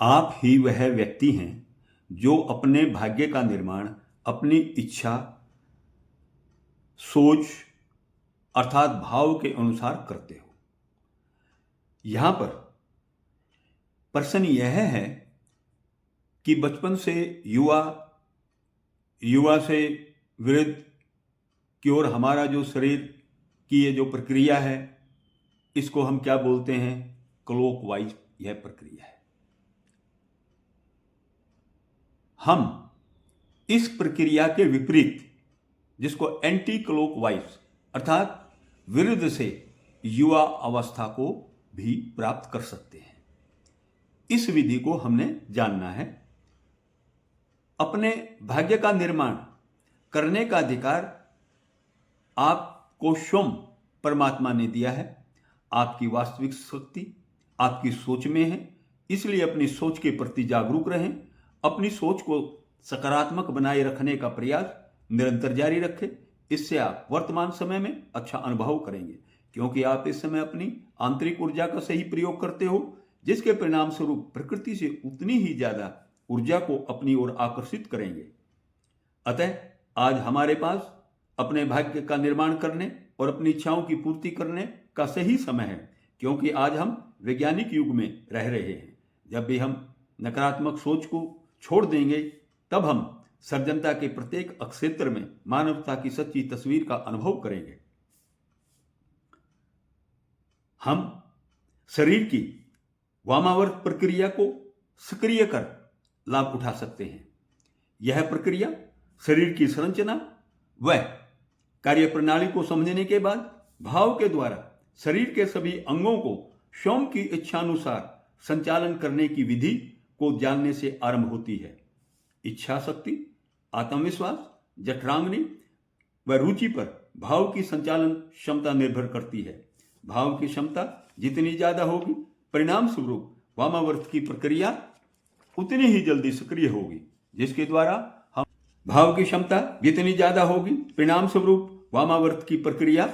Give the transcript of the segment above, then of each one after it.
आप ही वह व्यक्ति हैं जो अपने भाग्य का निर्माण अपनी इच्छा, सोच अर्थात भाव के अनुसार करते हो। यहां पर प्रश्न यह है कि बचपन से युवा, युवा से वृद्ध की ओर हमारा जो शरीर की ये जो प्रक्रिया है, इसको हम क्या बोलते हैं? क्लॉकवाइज यह प्रक्रिया है। हम इस प्रक्रिया के विपरीत, जिसको एंटी क्लॉकवाइज अर्थात विरुद्ध से युवा अवस्था को भी प्राप्त कर सकते हैं। इस विधि को हमने जानना है। अपने भाग्य का निर्माण करने का अधिकार आपको स्वयं परमात्मा ने दिया है। आपकी वास्तविक शक्ति आपकी सोच में है, इसलिए अपनी सोच के प्रति जागरूक रहें। अपनी सोच को सकारात्मक बनाए रखने का प्रयास निरंतर जारी रखें। इससे आप वर्तमान समय में अच्छा अनुभव करेंगे, क्योंकि आप इस समय अपनी आंतरिक ऊर्जा का सही प्रयोग करते हो, जिसके परिणाम स्वरूप प्रकृति से उतनी ही ज्यादा ऊर्जा को अपनी ओर आकर्षित करेंगे। अतः आज हमारे पास अपने भाग्य का निर्माण करने और अपनी इच्छाओं की पूर्ति करने का सही समय है, क्योंकि आज हम वैज्ञानिक युग में रह रहे हैं। जब भी हम नकारात्मक सोच को छोड़ देंगे, तब हम सर्जनता के प्रत्येक क्षेत्र में मानवता की सच्ची तस्वीर का अनुभव करेंगे। हम शरीर की वामावर्त प्रक्रिया को सक्रिय कर लाभ उठा सकते हैं। यह प्रक्रिया शरीर की संरचना व कार्यप्रणाली को समझने के बाद भाव के द्वारा शरीर के सभी अंगों को स्वयं की इच्छानुसार संचालन करने की विधि को जानने से आरंभ होती है। इच्छा शक्ति, आत्मविश्वास, जठराग्नि व रुचि पर भाव की संचालन क्षमता निर्भर करती है। भाव की क्षमता जितनी ज्यादा होगी, परिणाम स्वरूप वामावर्त की प्रक्रिया उतनी ही जल्दी सक्रिय होगी, जिसके द्वारा हम भाव की क्षमता जितनी ज्यादा होगी, परिणाम स्वरूप वामावर्त की प्रक्रिया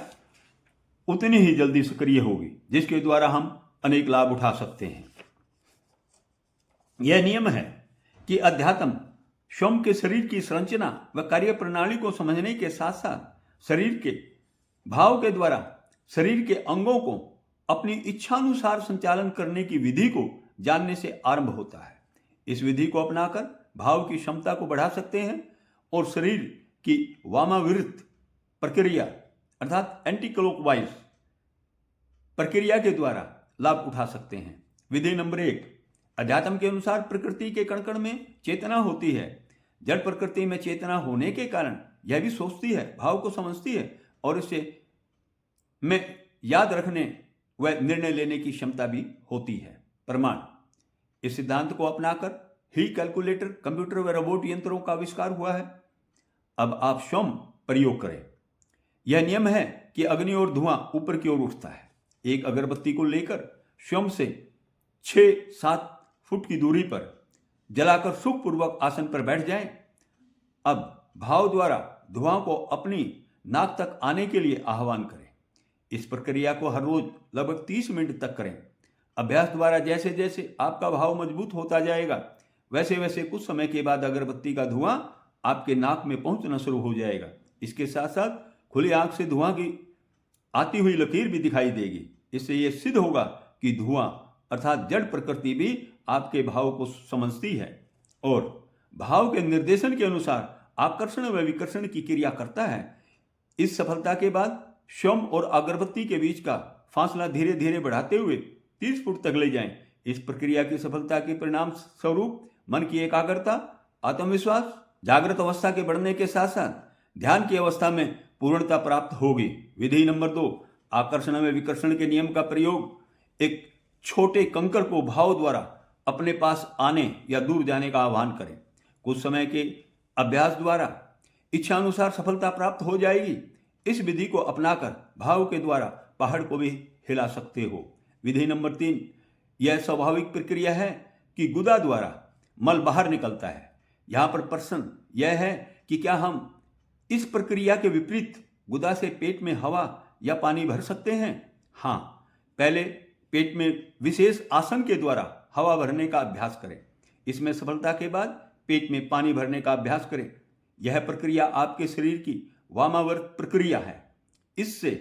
उतनी ही जल्दी सक्रिय होगी, जिसके द्वारा हम अनेक लाभ उठा सकते हैं। यह नियम है कि अध्यात्म स्वयं के शरीर की संरचना व कार्य प्रणाली को समझने के साथ साथ शरीर के भाव के द्वारा शरीर के अंगों को अपनी इच्छानुसार संचालन करने की विधि को जानने से आरंभ होता है। इस विधि को अपनाकर भाव की क्षमता को बढ़ा सकते हैं और शरीर की वामाविरुद्ध प्रक्रिया अर्थात एंटी क्लॉकवाइज प्रक्रिया के द्वारा लाभ उठा सकते हैं। विधि नंबर 1, अध्यात्म के अनुसार प्रकृति के कण कण में चेतना होती है। जड़ प्रकृति में चेतना होने के कारण यह भी सोचती है, भाव को समझती है और इसे में याद रखने व निर्णय लेने की क्षमता भी होती है। प्रमाण, इस सिद्धांत को अपनाकर ही कैलकुलेटर, कंप्यूटर व रोबोट यंत्रों का आविष्कार हुआ है। अब आप स्वयं प्रयोग करें। यह नियम है कि अग्नि और धुआं ऊपर की ओर उठता है। एक अगरबत्ती को लेकर स्वयं से 6-7 फुट की दूरी पर जलाकर सुखपूर्वक आसन पर बैठ जाएं। अब भाव द्वारा धुआं को अपनी नाक तक आने के लिए आह्वान करें। इस प्रक्रिया को हर रोज लगभग 30 मिनट तक करें। अभ्यास द्वारा जैसे जैसे आपका भाव मजबूत होता जाएगा, वैसे वैसे कुछ समय के बाद अगरबत्ती का धुआं आपके नाक में पहुंचना शुरू हो जाएगा। इसके साथ साथ खुली आंख से धुआं की आती हुई लकीर भी दिखाई देगी। इससे यह सिद्ध होगा कि धुआं अर्थात जड़ प्रकृति भी आपके भाव को समझती है और भाव के निर्देशन के अनुसार आकर्षण व विकर्षण की क्रिया करता है। इस सफलता के बाद स्वयं और अगरबत्ती के बीच का फासला धीरे धीरे बढ़ाते हुए 30 फुट तक ले जाएं। इस प्रक्रिया की सफलता के परिणाम स्वरूप मन की एकाग्रता, आत्मविश्वास, जागृत अवस्था के बढ़ने के साथ साथ ध्यान की अवस्था में पूर्णता प्राप्त होगी। विधि नंबर 2, आकर्षण व विकर्षण के नियम का प्रयोग। एक छोटे कंकर को भाव द्वारा अपने पास आने या दूर जाने का आह्वान करें। कुछ समय के अभ्यास द्वारा इच्छानुसार सफलता प्राप्त हो जाएगी। इस विधि को अपनाकर भाव के द्वारा पहाड़ को भी हिला सकते हो। विधि नंबर 3, यह स्वाभाविक प्रक्रिया है कि गुदा द्वारा मल बाहर निकलता है। यहां पर प्रश्न यह है कि क्या हम इस प्रक्रिया के विपरीत गुदा से पेट में हवा या पानी भर सकते हैं? हाँ, पहले पेट में विशेष आसन के द्वारा हवा भरने का अभ्यास करें। इसमें सफलता के बाद पेट में पानी भरने का अभ्यास करें। यह प्रक्रिया आपके शरीर की वामावर्त प्रक्रिया है। इससे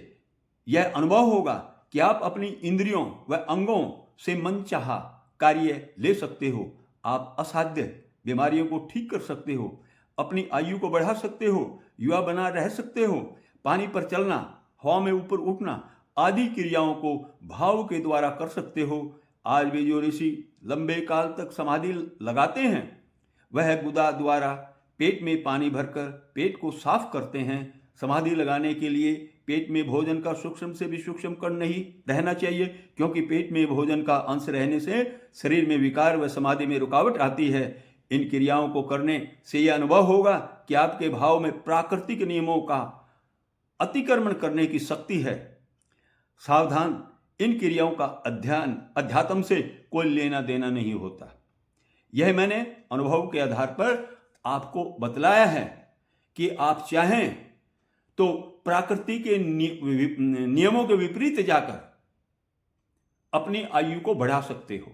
यह अनुभव होगा कि आप अपनी इंद्रियों व अंगों से मनचाहा कार्य ले सकते हो। आप असाध्य बीमारियों को ठीक कर सकते हो, अपनी आयु को बढ़ा सकते हो, युवा बना रह सकते हो। पानी पर चलना, हवा में ऊपर उठना आदि क्रियाओं को भाव के द्वारा कर सकते हो। आज भी जो ऋषि लंबे काल तक समाधि लगाते हैं वह गुदा द्वारा पेट में पानी भरकर पेट को साफ करते हैं। समाधि लगाने के लिए पेट में भोजन का सूक्ष्म से भी सूक्ष्म कण नहीं रहना चाहिए, क्योंकि पेट में भोजन का अंश रहने से शरीर में विकार व समाधि में रुकावट आती है। इन क्रियाओं को करने से यह अनुभव होगा कि आपके भाव में प्राकृतिक नियमों का अतिक्रमण करने की शक्ति है। सावधान, इन क्रियाओं का अध्यात्म से कोई लेना देना नहीं होता। यह मैंने अनुभव के आधार पर आपको बतलाया है कि आप चाहें तो प्रकृति के नियमों के विपरीत जाकर अपनी आयु को बढ़ा सकते हो।